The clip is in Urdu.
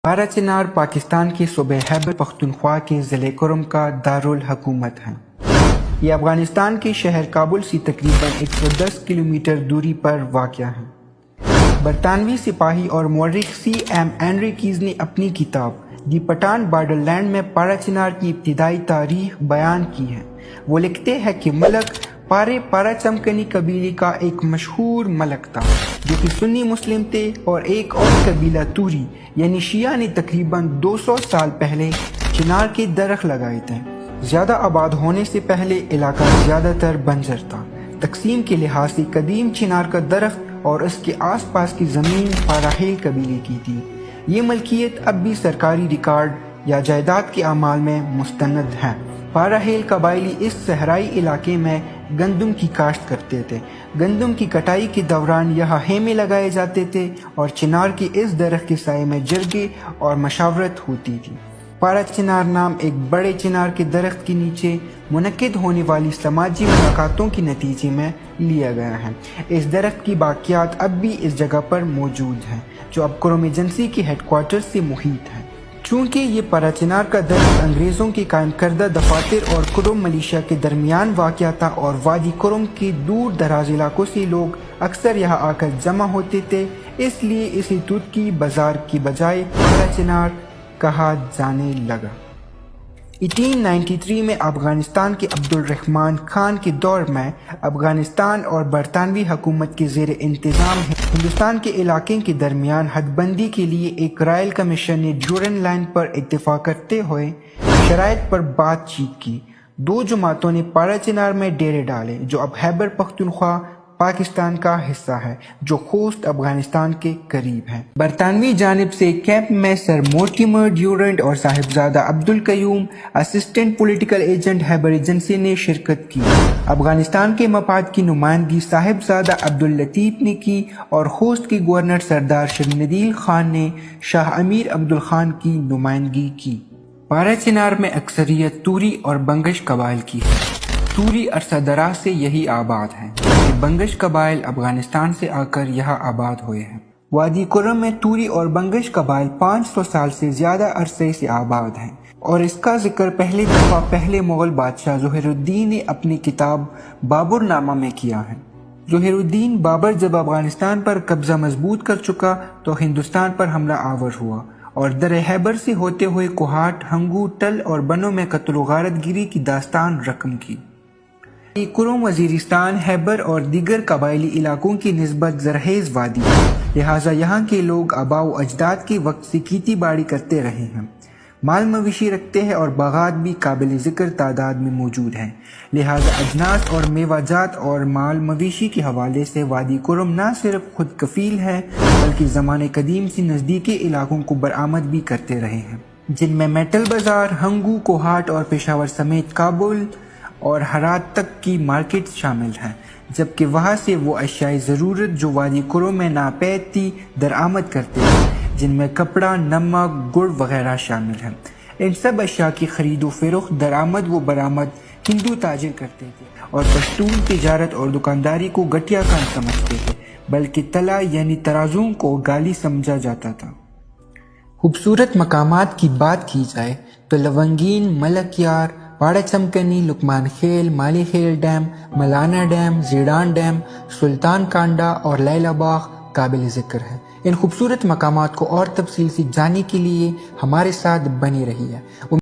پارا چنار پاکستان کے صوبہ خیبر پختونخوا کے ضلع کرم کا دارالحکومت ہے۔ یہ افغانستان کے شہر کابل سے تقریباً 110 کلومیٹر دوری پر واقع ہے۔ برطانوی سپاہی اور مورخ C.M. انریکیز نے اپنی کتاب دی پٹھان بارڈر لینڈ میں پارا چنار کی ابتدائی تاریخ بیان کی ہے۔ وہ لکھتے ہیں کہ ملک پارا چمکنی قبیلے کا ایک مشہور ملک تھا جو کہ سنی مسلم تھے، اور ایک اور قبیلہ توری یعنی شیعہ نے تقریباً 200 سال پہلے چنار کے درخت لگائے تھے۔ زیادہ آباد ہونے سے پہلے علاقہ زیادہ تر بنجر تھا۔ تقسیم کے لحاظ سے قدیم چنار کا درخت اور اس کے آس پاس کی زمین پاراہیل قبیلے کی تھی۔ یہ ملکیت اب بھی سرکاری ریکارڈ یا جائیداد کے اعمال میں مستند ہے۔ پاراہیل قبائلی اس صحرائی علاقے میں گندم کی کاشت کرتے تھے۔ گندم کی کٹائی کے دوران یہاں خیمے لگائے جاتے تھے اور چنار کے اس درخت کے سائے میں جرگے اور مشاورت ہوتی تھی۔ پارا چنار نام ایک بڑے چنار کے درخت کے نیچے منعقد ہونے والی سماجی ملاقاتوں کے نتیجے میں لیا گیا ہے۔ اس درخت کی باقیات اب بھی اس جگہ پر موجود ہیں جو اب کرم ایجنسی کے ہیڈ کوارٹر سے محیط ہے۔ چونکہ یہ پارا چنار کا درخت انگریزوں کے قائم کردہ دفاتر اور کرم ملیشیا کے درمیان واقع تھا، اور وادی کرم کے دور دراز علاقوں سے لوگ اکثر یہاں آ کر جمع ہوتے تھے، اس لیے اسے توت کی بازار کی بجائے پارا چنار کہا جانے لگا۔ 1893 میں افغانستان کے عبدالرحمن خان کے دور میں افغانستان اور برطانوی حکومت کے زیر انتظام ہندوستان کے علاقے کے درمیان حد بندی کے لیے ایک رائل کمیشن نے ڈیورنڈ لائن پر اتفاق کرتے ہوئے شرائط پر بات چیت کی۔ دو جماعتوں نے پارا چنار میں ڈیرے ڈالے جو اب خیبر پختونخوا پاکستان کا حصہ ہے، جو خوست افغانستان کے قریب ہے۔ برطانوی جانب سے کیمپ میں سر مورٹیمر ڈیورنٹ اور صاحبزادہ عبدالقیوم اسسٹنٹ پولیٹیکل ایجنٹ خیبر ایجنسی نے شرکت کی۔ افغانستان کے مفاد کی نمائندگی صاحبزادہ عبداللطیف نے کی، اور خوست کے گورنر سردار شرندیل خان نے شاہ امیر عبدالخان کی نمائندگی کی۔ پارا چنار میں اکثریت توری اور بنگش قبائل کی ہے۔ توری عرصہ دراز سے یہی آباد ہیں، جبکہ بنگش قبائل افغانستان سے آ کر یہاں آباد ہوئے ہیں۔ وادی کرم میں توری اور بنگش قبائل 500 سال سے زیادہ عرصے سے آباد ہیں، اور اس کا ذکر پہلی دفعہ پہلے مغل بادشاہ ظہیر الدین نے اپنی کتاب بابر نامہ میں کیا ہے۔ ظہیر الدین بابر جب افغانستان پر قبضہ مضبوط کر چکا تو ہندوستان پر حملہ آور ہوا اور در خیبر سے ہوتے ہوئے کوہاٹ، ہنگو، ٹل اور بنوں میں قتل و غارت گیری کی داستان رقم کی۔ کرم وزیرستان، خیبر اور دیگر قبائلی علاقوں کی نسبت زرخیز وادی ہے، لہٰذا یہاں کے لوگ آباء و اجداد کے وقت سے کھیتی باڑی کرتے رہے ہیں، مال مویشی رکھتے ہیں، اور باغات بھی قابل ذکر تعداد میں موجود ہیں۔ لہٰذا اجناس اور میوہ جات اور مال مویشی کے حوالے سے وادی کرم نہ صرف خود کفیل ہے بلکہ زمانے قدیم سے نزدیکی علاقوں کو برآمد بھی کرتے رہے ہیں، جن میں میٹل بازار، ہنگو، کوہاٹ اور پشاور سمیت کابل اور ہرات تک کی مارکیٹ شامل ہیں، جبکہ وہاں سے وہ اشیاء ضرورت جو وادی کرم میں ناپید تھی درآمد کرتے ہیں، جن میں کپڑا، نمک، گڑ وغیرہ شامل ہیں۔ ان سب اشیاء کی خرید و فروخت، درآمد و برآمد ہندو تاجر کرتے تھے، اور پشتون تجارت اور دکانداری کو گھٹیا کام سمجھتے تھے، بلکہ تلا یعنی ترازوں کو گالی سمجھا جاتا تھا۔ خوبصورت مقامات کی بات کی جائے تو لونگین، ملک یار، پارا چمکنی، لکمان خیل، مالی خیل ڈیم، ملانا ڈیم، زیڈان ڈیم، سلطان کانڈا اور لیلا باغ قابل ذکر ہے۔ ان خوبصورت مقامات کو اور تفصیل سے جاننے کے لیے ہمارے ساتھ بنی رہی ہے۔